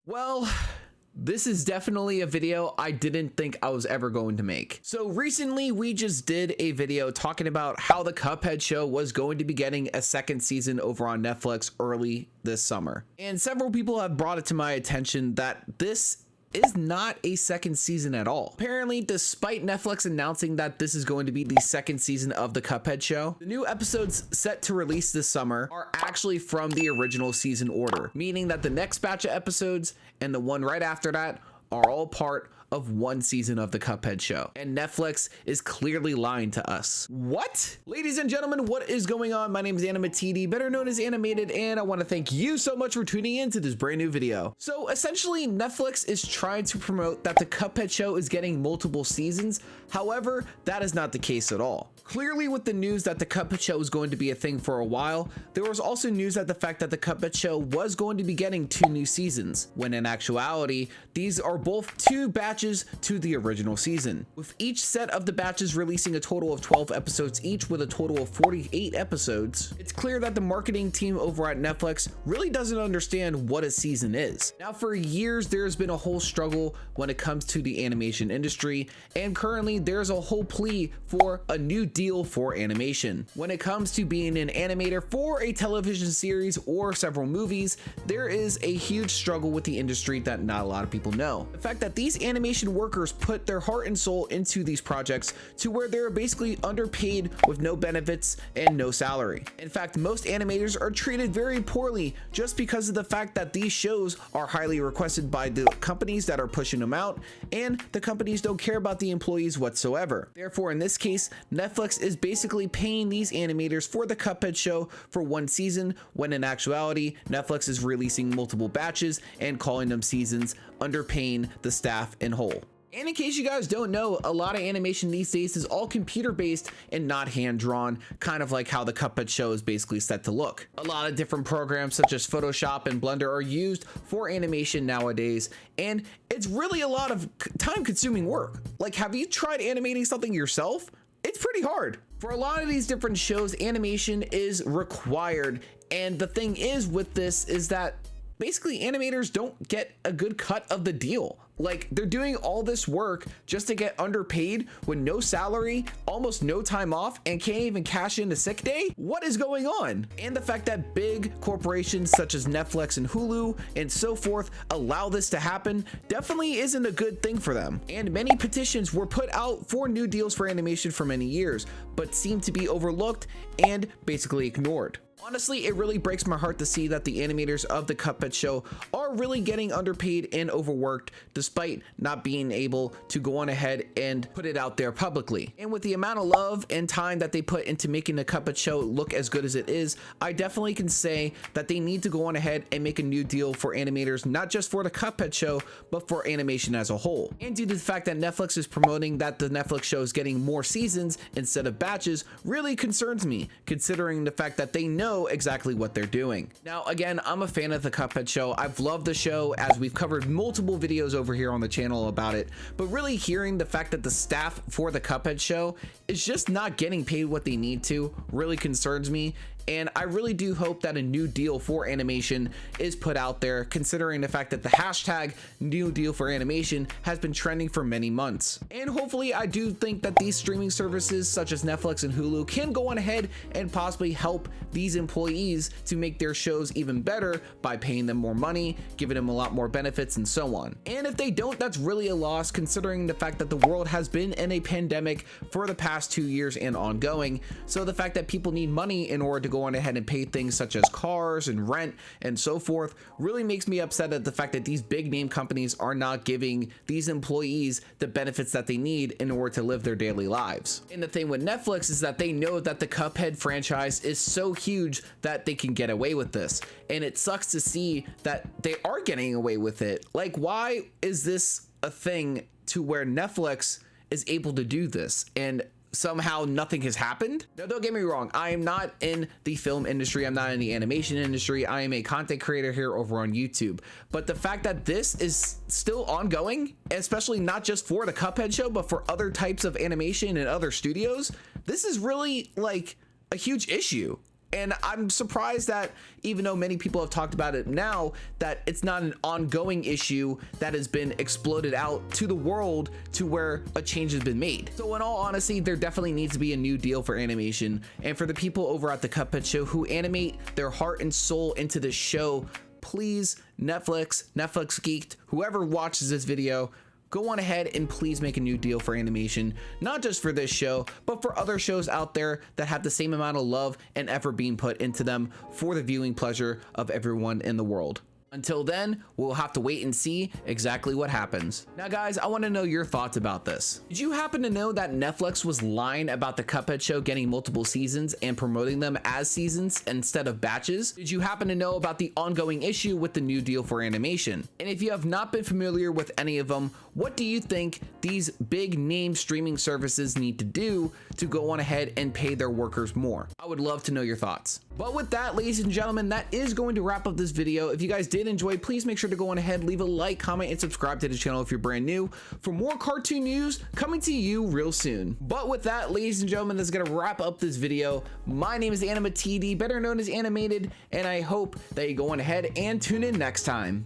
Well, this is definitely a video I didn't think I was ever going to make. So recently we just did a video talking about how the Cuphead Show was going to be getting a second season over on Netflix early this summer. And several people have brought it to my attention that this is not a second season at all. Apparently, despite Netflix announcing that this is going to be the second season of the Cuphead Show, the new episodes set to release this summer are actually from the original season order, meaning that the next batch of episodes and the one right after that are all part of one season of the Cuphead Show, and Netflix is clearly lying to us. What? Ladies and gentlemen, what is going on? My name is AnimaTD, better known as Animated, and I want to thank you so much for tuning in to this brand new video. So essentially, Netflix is trying to promote that the Cuphead Show is getting multiple seasons. However, that is not the case at all. Clearly, with the news that the Cuphead Show is going to be a thing for a while, there was also news that the fact that the Cuphead Show was going to be getting 2 new seasons, when in actuality, these are both 2 batches to the original season, with each set of the batches releasing a total of 12 episodes each with a total of 48 episodes. It's clear that the marketing team over at Netflix really doesn't understand what a season is. Now, for years, there's been a whole struggle when it comes to the animation industry, and currently there's a whole plea for a new deal for animation. When it comes to being an animator for a television series or several movies, there is a huge struggle with the industry that not a lot of people know. The fact that these animation workers put their heart and soul into these projects to where they're basically underpaid with no benefits and no salary. In fact, most animators are treated very poorly just because of the fact that these shows are highly requested by the companies that are pushing them out, and the companies don't care about the employees whatsoever. Therefore, in this case, Netflix is basically paying these animators for the Cuphead Show for 1 season, when in actuality, Netflix is releasing multiple batches and calling them seasons, underpaying the staff in whole. And in case you guys don't know, a lot of animation these days is all computer based and not hand drawn, kind of like how the Cuphead Show is basically set to look. A lot of different programs such as Photoshop and Blender are used for animation nowadays, and it's really a lot of time consuming work. Like, have you tried animating something yourself? It's pretty hard. For a lot of these different shows, animation is required, and the thing is with this is that basically animators don't get a good cut of the deal. Like, they're doing all this work just to get underpaid with no salary, almost no time off, and can't even cash in a sick day? What is going on? And the fact that big corporations such as Netflix and Hulu and so forth allow this to happen definitely isn't a good thing for them. And many petitions were put out for new deals for animation for many years, but seem to be overlooked and basically ignored. Honestly, it really breaks my heart to see that the animators of the Cuphead Show are really getting underpaid and overworked despite not being able to go on ahead and put it out there publicly. And with the amount of love and time that they put into making the Cuphead Show look as good as it is, I definitely can say that they need to go on ahead and make a new deal for animators, not just for the Cuphead Show, but for animation as a whole. And due to the fact that Netflix is promoting that the Netflix show is getting more seasons instead of batches really concerns me, considering the fact that they know exactly what they're doing. Now, again, I'm a fan of the Cuphead Show. I've loved the show, as we've covered multiple videos over here on the channel about it, but really hearing the fact that the staff for the Cuphead Show is just not getting paid what they need to really concerns me. And I really do hope that a new deal for animation is put out there, considering the fact that the hashtag new deal for animation has been trending for many months. And hopefully, I do think that these streaming services such as Netflix and Hulu can go on ahead and possibly help these employees to make their shows even better by paying them more money, giving them a lot more benefits, and so on. And if they don't, that's really a loss, considering the fact that the world has been in a pandemic for the past 2 years and ongoing. So the fact that people need money in order to go on ahead and pay things such as cars and rent and so forth really makes me upset at the fact that these big name companies are not giving these employees the benefits that they need in order to live their daily lives. And the thing with Netflix is that they know that the Cuphead franchise is so huge that they can get away with this, and it sucks to see that they are getting away with it. Like, why is this a thing to where Netflix is able to do this and somehow nothing has happened? Now, don't get me wrong, I am not in the film industry, I'm not in the animation industry, I am a content creator here over on YouTube. But the fact that this is still ongoing, especially not just for the Cuphead Show, but for other types of animation and other studios, this is really like a huge issue. And I'm surprised that even though many people have talked about it now, that it's not an ongoing issue that has been exploded out to the world to where a change has been made. So in all honesty, there definitely needs to be a new deal for animation. And for the people over at the Cuphead Show who animate their heart and soul into this show, please, Netflix Geeked, whoever watches this video, go on ahead and please make a new deal for animation, not just for this show, but for other shows out there that have the same amount of love and effort being put into them for the viewing pleasure of everyone in the world. Until then, we'll have to wait and see exactly what happens. Now guys, I want to know your thoughts about this. Did you happen to know that Netflix was lying about the Cuphead Show getting multiple seasons and promoting them as seasons instead of batches? Did you happen to know about the ongoing issue with the new deal for animation? And if you have not been familiar with any of them, what do you think these big name streaming services need to do to go on ahead and pay their workers more? I would love to know your thoughts. But with that, ladies and gentlemen, that is going to wrap up this video. If you guys did enjoy, please make sure to go on ahead, leave a like, comment, and subscribe to the channel if you're brand new for more cartoon news coming to you real soon. But with that, ladies and gentlemen, that's gonna wrap up this video. My name is AnimaTD, better known as Animated, and I hope that you go on ahead and tune in next time.